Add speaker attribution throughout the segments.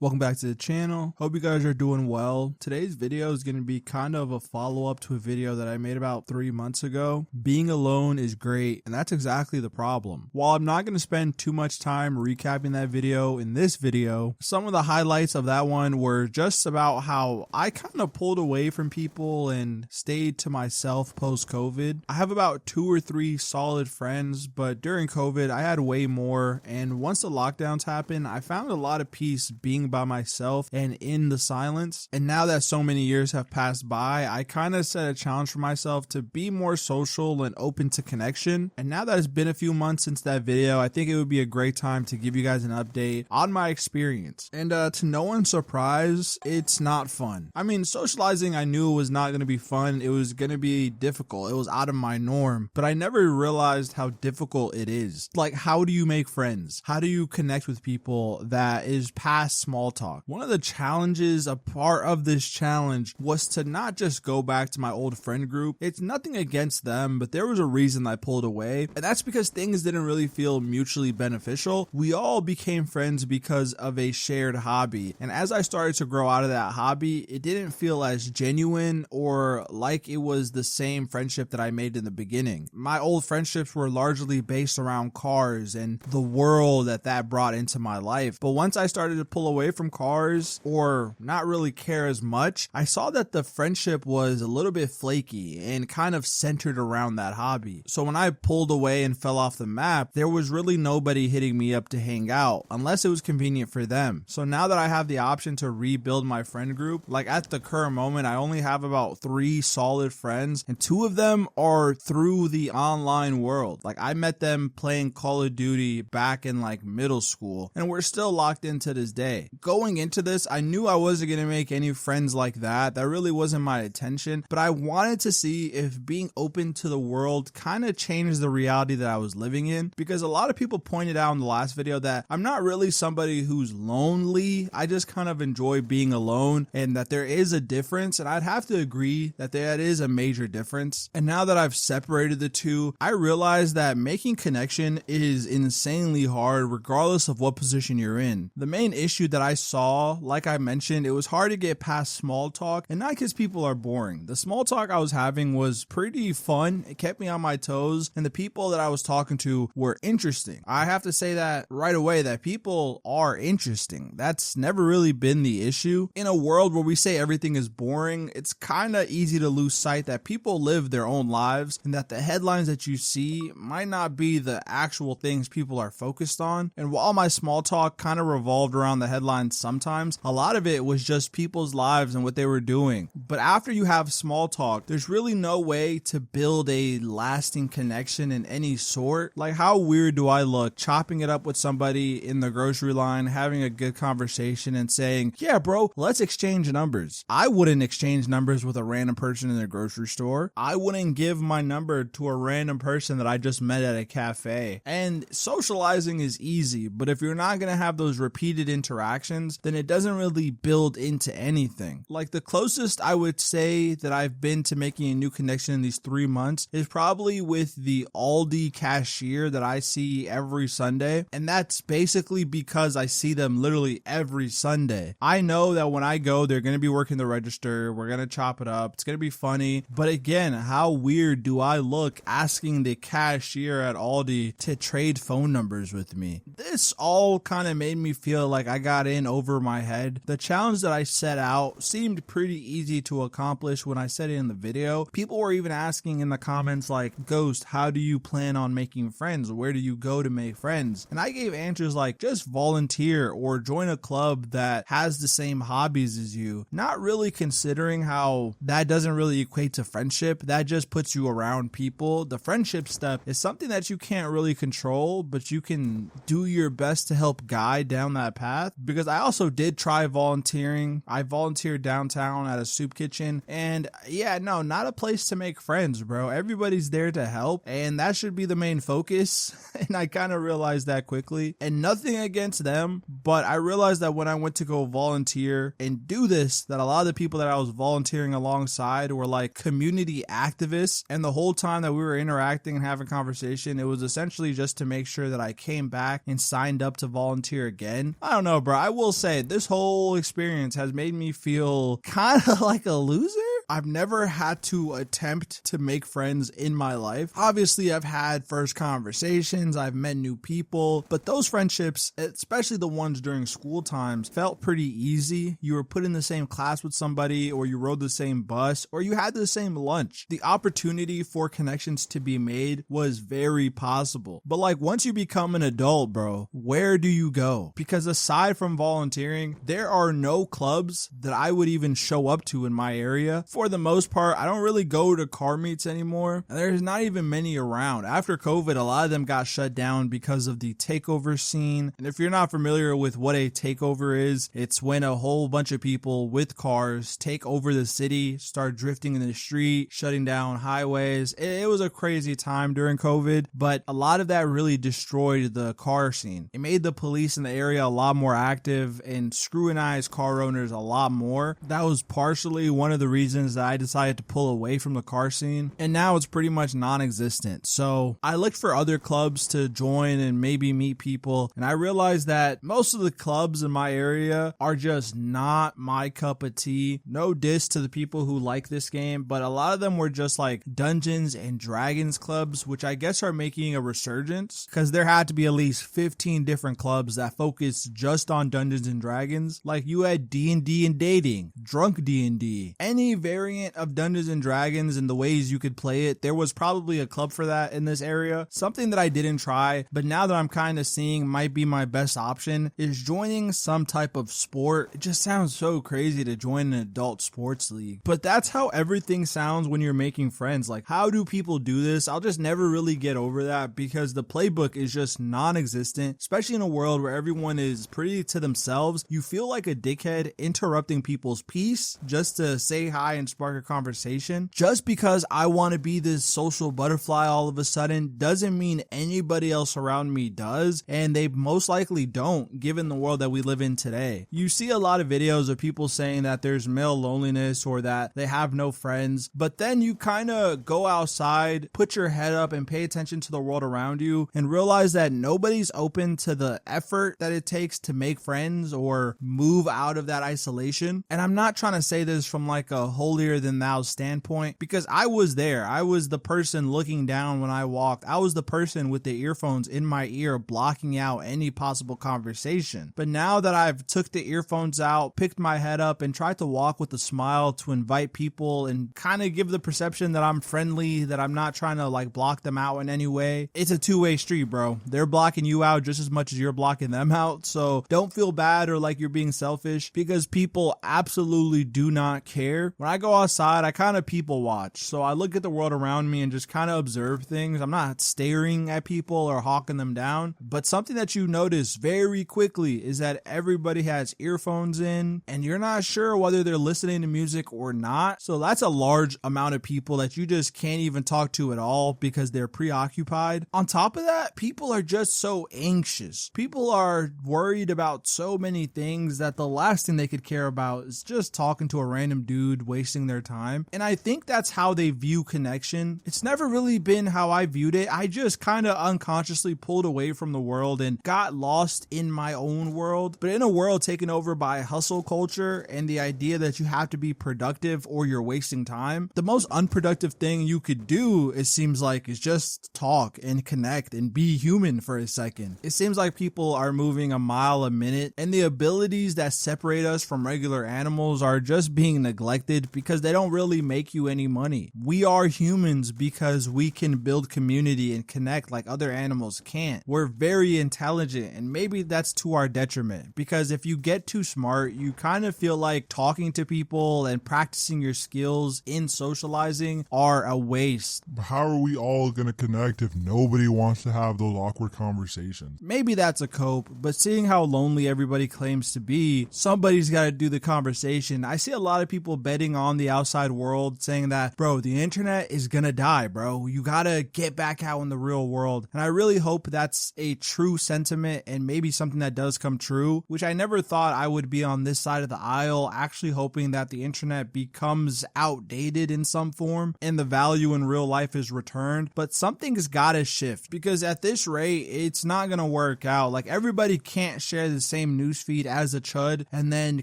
Speaker 1: Welcome back to the channel. Hope you guys are doing well. Today's video is going to be kind of a follow-up to a video that I made about 3 months ago. Being alone is great, and that's exactly the problem. While I'm not going to spend too much time recapping that video in this video, some of the highlights of that one were just about how I kind of pulled away from people and stayed to myself post-COVID. I have about 2 or 3 solid friends, but during COVID I had way more, and once the lockdowns happened, I found a lot of peace being by myself and in the silence. And now that so many years have passed by, I kind of set a challenge for myself to be more social and open to connection. And now that it's been a few months since that video, I think it would be a great time to give you guys an update on my experience. And to no one's surprise, it's not fun. I mean, socializing, I knew it was not going to be fun. It was going to be difficult. It was out of my norm, but I never realized how difficult it is. Like, how do you make friends? How do you connect with people that is past small talk? One of the challenges, a part of this challenge, was to not just go back to my old friend group. It's nothing against them, but there was a reason I pulled away, and that's because things didn't really feel mutually beneficial. We all became friends because of a shared hobby, and as I started to grow out of that hobby, it didn't feel as genuine or like it was the same friendship that I made in the beginning. My old friendships were largely based around cars and the world that brought into my life, but once I started to pull away from cars or not really care as much, I saw that the friendship was a little bit flaky and kind of centered around that hobby. So when I pulled away and fell off the map, there was really nobody hitting me up to hang out unless it was convenient for them. So now that I have the option to rebuild my friend group, like at the current moment, I only have about 3 solid friends, and 2 of them are through the online world. Like, I met them playing Call of Duty back in like middle school, and we're still locked in to this day. Going into this, I knew I wasn't going to make any friends like that. That really wasn't my intention, but I wanted to see if being open to the world kind of changed the reality that I was living in, because a lot of people pointed out in the last video that I'm not really somebody who's lonely. I just kind of enjoy being alone, and that there is a difference, and I'd have to agree that there is a major difference. And now that I've separated the two, I realize that making connection is insanely hard regardless of what position you're in. The main issue that I saw, like I mentioned, it was hard to get past small talk, and not because people are boring. The small talk I was having was pretty fun. It kept me on my toes, and the people that I was talking to were interesting. I have to say that right away, that people are interesting. That's never really been the issue. In a world where we say everything is boring, it's kind of easy to lose sight that people live their own lives, and that the headlines that you see might not be the actual things people are focused on. And while my small talk kind of revolved around the headlines sometimes, a lot of it was just people's lives and what they were doing. But after you have small talk, there's really no way to build a lasting connection in any sort. Like, how weird do I look chopping it up with somebody in the grocery line, having a good conversation and saying, yeah bro, let's exchange numbers? I wouldn't exchange numbers with a random person in the grocery store. I wouldn't give my number to a random person that I just met at a cafe. And socializing is easy, but if you're not going to have those repeated interactions, then it doesn't really build into anything. Like, the closest I would say that I've been to making a new connection in these 3 months is probably with the Aldi cashier that I see every Sunday, and that's basically because I see them literally every Sunday. I know that when I go, they're going to be working the register, we're going to chop it up, it's going to be funny, but again, how weird do I look asking the cashier at Aldi to trade phone numbers with me? This all kind of made me feel like I got in over my head. The challenge that I set out seemed pretty easy to accomplish when I said it in the video. People were even asking in the comments like, Ghost, how do you plan on making friends? Where do you go to make friends? And I gave answers like, just volunteer or join a club that has the same hobbies as you, not really considering how that doesn't really equate to friendship. That just puts you around people. The friendship step is something that you can't really control, but you can do your best to help guide down that path. Because I also did try volunteering. I volunteered downtown at a soup kitchen, and yeah, no, not a place to make friends, bro. Everybody's there to help, and that should be the main focus. And I kind of realized that quickly, and nothing against them, but I realized that when I went to go volunteer and do this, that a lot of the people that I was volunteering alongside were like community activists, and the whole time that we were interacting and having conversation, it was essentially just to make sure that I came back and signed up to volunteer again. I don't know, bro. I will say this whole experience has made me feel kind of like a loser. I've never had to attempt to make friends in my life. Obviously, I've had first conversations, I've met new people, but those friendships, especially the ones during school times, felt pretty easy. You were put in the same class with somebody, or you rode the same bus, or you had the same lunch. The opportunity for connections to be made was very possible. But like once you become an adult, bro, where do you go? Because aside from volunteering, there are no clubs that I would even show up to in my area. For the most part, I don't really go to car meets anymore. There's not even many around. After COVID, a lot of them got shut down because of the takeover scene. And if you're not familiar with what a takeover is, it's when a whole bunch of people with cars take over the city, start drifting in the street, shutting down highways. It was a crazy time during COVID, but a lot of that really destroyed the car scene. It made the police in the area a lot more active and scrutinized car owners a lot more. That was partially one of the reasons that I decided to pull away from the car scene, and now it's pretty much non-existent. So I looked for other clubs to join and maybe meet people, and I realized that most of the clubs in my area are just not my cup of tea. No diss to the people who like this game, but a lot of them were just like Dungeons and Dragons clubs, which I guess are making a resurgence because there had to be at least 15 different clubs that focus just on Dungeons and Dragons. Like you had D&D and dating, drunk D&D, any variant of Dungeons and Dragons and the ways you could play it. There was probably a club for that in this area. Something that I didn't try, but now that I'm kind of seeing might be my best option is joining some type of sport. It just sounds so crazy to join an adult sports league, but that's how everything sounds when you're making friends. Like, how do people do this? I'll just never really get over that because the playbook is just non-existent, especially in a world where everyone is pretty to themselves. You feel like a dickhead interrupting people's peace just to say hi and spark a conversation. Just because I want to be this social butterfly all of a sudden doesn't mean anybody else around me does, and they most likely don't, given the world that we live in today. You see a lot of videos of people saying that there's male loneliness or that they have no friends, but then you kind of go outside, put your head up and pay attention to the world around you and realize that nobody's open to the effort that it takes to make friends or move out of that isolation. And I'm not trying to say this from like a holier than thou standpoint, because I was there. I was the person looking down when I walked. I was the person with the earphones in my ear blocking out any possible conversation. But now that I've took the earphones out, picked my head up and tried to walk with a smile to invite people and kind of give the perception that I'm friendly, that I'm not trying to like block them out in any way. It's a two-way street, bro. They're blocking you out just as much as you're blocking them out. So don't feel bad or like you're being selfish, because people absolutely do not care. When I go outside, I kind of people watch. So I look at the world around me and just kind of observe things. I'm not staring at people or hawking them down, but something that you notice very quickly is that everybody has earphones in and you're not sure whether they're listening to music or not. So that's a large amount of people that you just can't even talk to at all because they're preoccupied. On top of that, people are just so anxious. People are worried about so many things that the last thing they could care about is just talking to a random dude wasting their time. And I think that's how they view connection. It's never really been how I viewed it. I just kind of unconsciously pulled away from the world and got lost in my own world. But in a world taken over by hustle culture and the idea that you have to be productive or you're wasting time, the most unproductive thing you could do, it seems like, is just talk and connect and be human for a second. It seems like people are moving a mile a minute and the abilities that separate us from regular animals are just being neglected because they don't really make you any money. We are humans because we can build community and connect like other animals can't. We're very intelligent, and maybe that's to our detriment, because if you get too smart, you kind of feel like talking to people and practicing your skills in socializing are a waste.
Speaker 2: But how are we all going to connect if nobody wants to have those awkward conversations?
Speaker 1: Maybe that's a cope, but seeing how lonely everybody claims to be, somebody's got to do the conversation. I see a lot of people betting on on the outside world saying that, bro, the internet is gonna die, bro. You gotta get back out in the real world. And I really hope that's a true sentiment and maybe something that does come true, which I never thought I would be on this side of the aisle, actually hoping that the internet becomes outdated in some form and the value in real life is returned. But something's gotta shift, because at this rate, it's not gonna work out. Like, everybody can't share the same newsfeed as a chud and then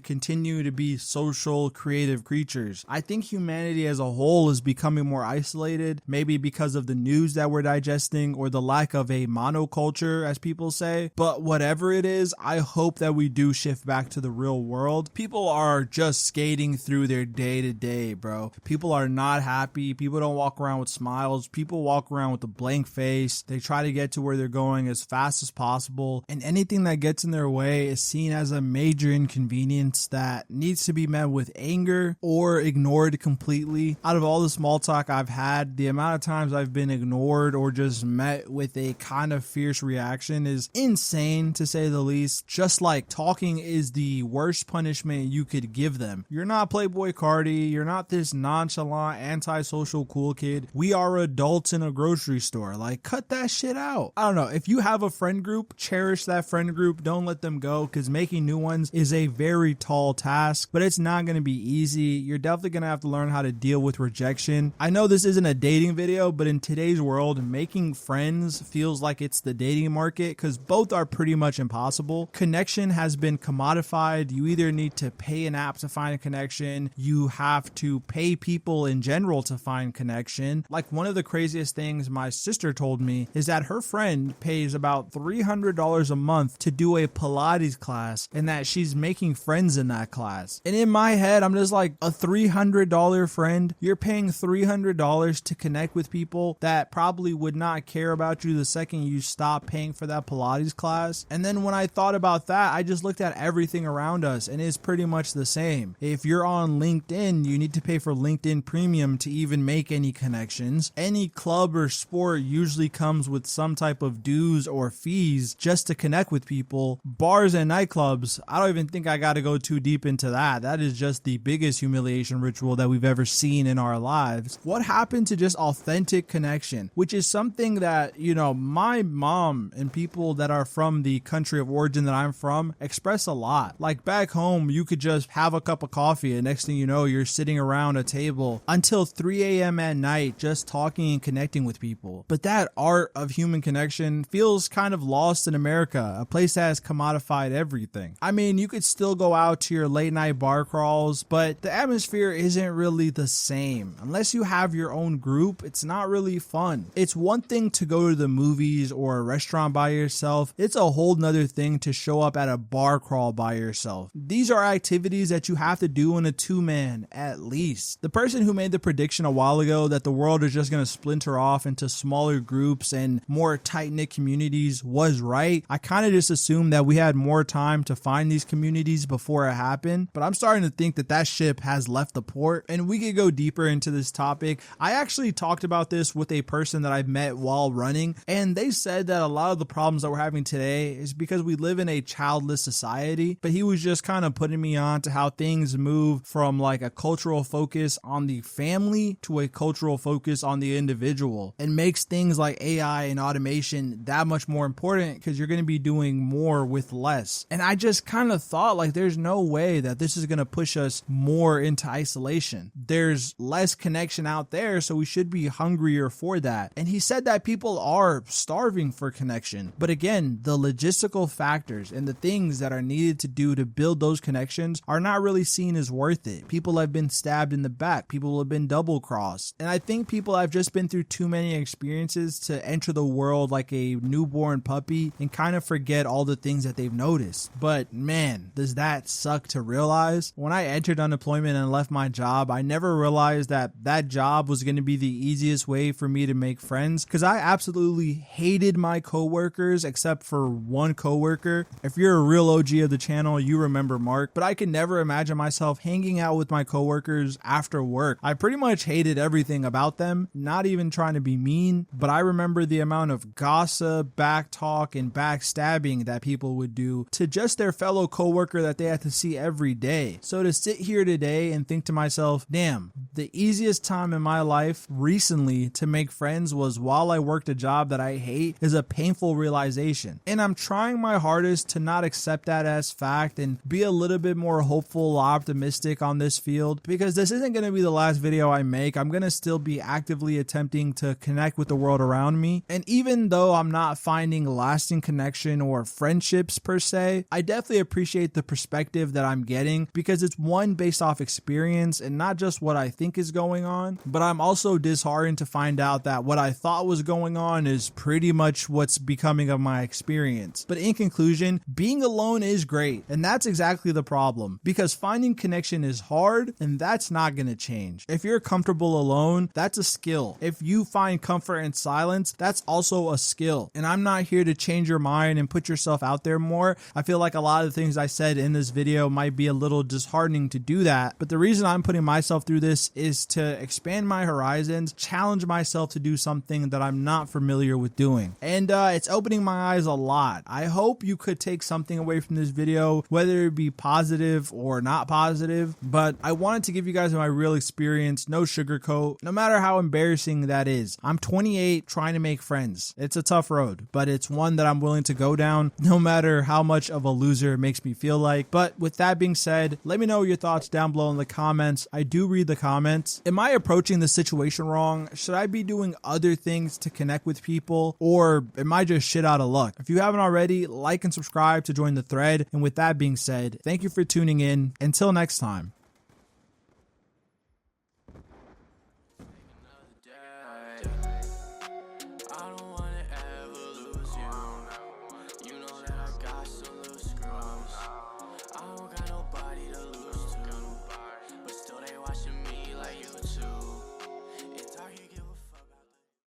Speaker 1: continue to be social, creative creatures. I think humanity as a whole is becoming more isolated, maybe because of the news that we're digesting or the lack of a monoculture, as people say. But whatever it is, I hope that we do shift back to the real world. People are just skating through their day to day, bro. People are not happy. People don't walk around with smiles. People walk around with a blank face. They try to get to where they're going as fast as possible, and anything that gets in their way is seen as a major inconvenience that needs to be met with anger or ignored completely. Out of all the small talk I've had, the amount of times I've been ignored or just met with a kind of fierce reaction is insane, to say the least. Just like talking is the worst punishment you could give them. You're not Playboy Cardi. You're not this nonchalant, antisocial cool kid. We are adults in a grocery store. Like, cut that shit out. I don't know. If you have a friend group, cherish that friend group. Don't let them go, because making new ones is a very tall task, but it's not going to be easy. You're definitely going to have to learn how to deal with rejection. I know this isn't a dating video, but in today's world, making friends feels like it's the dating market, because both are pretty much impossible. Connection has been commodified. You either need to pay an app to find a connection, you have to pay people in general to find connection. Like, one of the craziest things my sister told me is that her friend pays about $300 a month to do a Pilates class, and that she's making friends in that class. And in my head, I'm just like, a $300 friend? You're paying $300 to connect with people that probably would not care about you the second you stop paying for that Pilates class. And then when I thought about that, I just looked at everything around us, and it's pretty much the same. If you're on LinkedIn, you need to pay for LinkedIn Premium to even make any connections. Any club or sport usually comes with some type of dues or fees just to connect with people. Bars and nightclubs, I don't even think I got to go too deep into that. That is just the biggest humiliation ritual that we've ever seen in our lives. What happened to just authentic connection, which is something that, you know, my mom and people that are from the country of origin that I'm from express a lot. Like, back home, you could just have a cup of coffee, and next thing you know, you're sitting around a table until 3 a.m. at night just talking and connecting with people. But that art of human connection feels kind of lost in America, a place that has commodified everything. I mean, you could still go out to your late night bar crawls, but the atmosphere isn't really the same. Unless you have your own group, it's not really fun. It's one thing to go to the movies or a restaurant by yourself. It's a whole nother thing to show up at a bar crawl by yourself. These are activities that you have to do in a two-man at least. The person who made the prediction a while ago that the world is just going to splinter off into smaller groups and more tight-knit communities was right. I kind of just assumed that we had more time to find these communities before it happened, but I'm starting to think that that ship has left the port, and we could go deeper into this topic. I actually talked about this with a person that I've met while running, and they said that a lot of the problems that we're having today is because we live in a childless society, but he was just kind of putting me on to how things move from like a cultural focus on the family to a cultural focus on the individual, and makes things like AI and automation that much more important because you're going to be doing more with less. And I just kind of thought, like, there's no way that this is going to push us more into isolation. There's less connection out there, so we should be hungrier for that. And he said that people are starving for connection. But again, the logistical factors and the things that are needed to do to build those connections are not really seen as worth it. People have been stabbed in the back. People have been double crossed. And I think people have just been through too many experiences to enter the world like a newborn puppy and kind of forget all the things that they've noticed. But man, does that suck to realize. When I entered unemployment and left my job, I never realized that that job was going to be the easiest way for me to make friends, because I absolutely hated my coworkers except for one coworker. If you're a real OG of the channel, you remember Mark, but I could never imagine myself hanging out with my coworkers after work. I pretty much hated everything about them, not even trying to be mean, but I remember the amount of gossip, back talk, and backstabbing that people would do to just their fellow coworker that they had to see every day. So to sit here today and think to myself, damn, the easiest time in my life recently to make friends was while I worked a job that I hate is a painful realization. And I'm trying my hardest to not accept that as fact and be a little bit more hopeful, optimistic on this field, because this isn't going to be the last video I make. I'm going to still be actively attempting to connect with the world around me. And even though I'm not finding lasting connection or friendships per se, I definitely appreciate the perspective that I'm getting, because it's one based off experience and not just what I think is going on. But I'm also disheartened to find out that what I thought was going on is pretty much what's becoming of my experience. But in conclusion, being alone is great, and that's exactly the problem, because finding connection is hard, and that's not going to change. If you're comfortable alone, that's a skill. If you find comfort in silence, that's also a skill. And I'm not here to change your mind and put yourself out there more. I feel like a lot of the things I said in this video might be a little disheartening to do that, but the reason I'm putting myself through this is to expand my horizons, challenge myself to do something that I'm not familiar with doing. And it's opening my eyes a lot. I hope you could take something away from this video, whether it be positive or not positive, but I wanted to give you guys my real experience, no sugarcoat, no matter how embarrassing that is. I'm 28 trying to make friends. It's a tough road, but it's one that I'm willing to go down, no matter how much of a loser it makes me feel like. But with that being said, let me know your thoughts down below in the comments. I do read the comments. Am I approaching the situation wrong? Should I be doing other things to connect with people, or am I just shit out of luck? If you haven't already, like and subscribe to join the thread. And with that being said, thank you for tuning in. Until next time.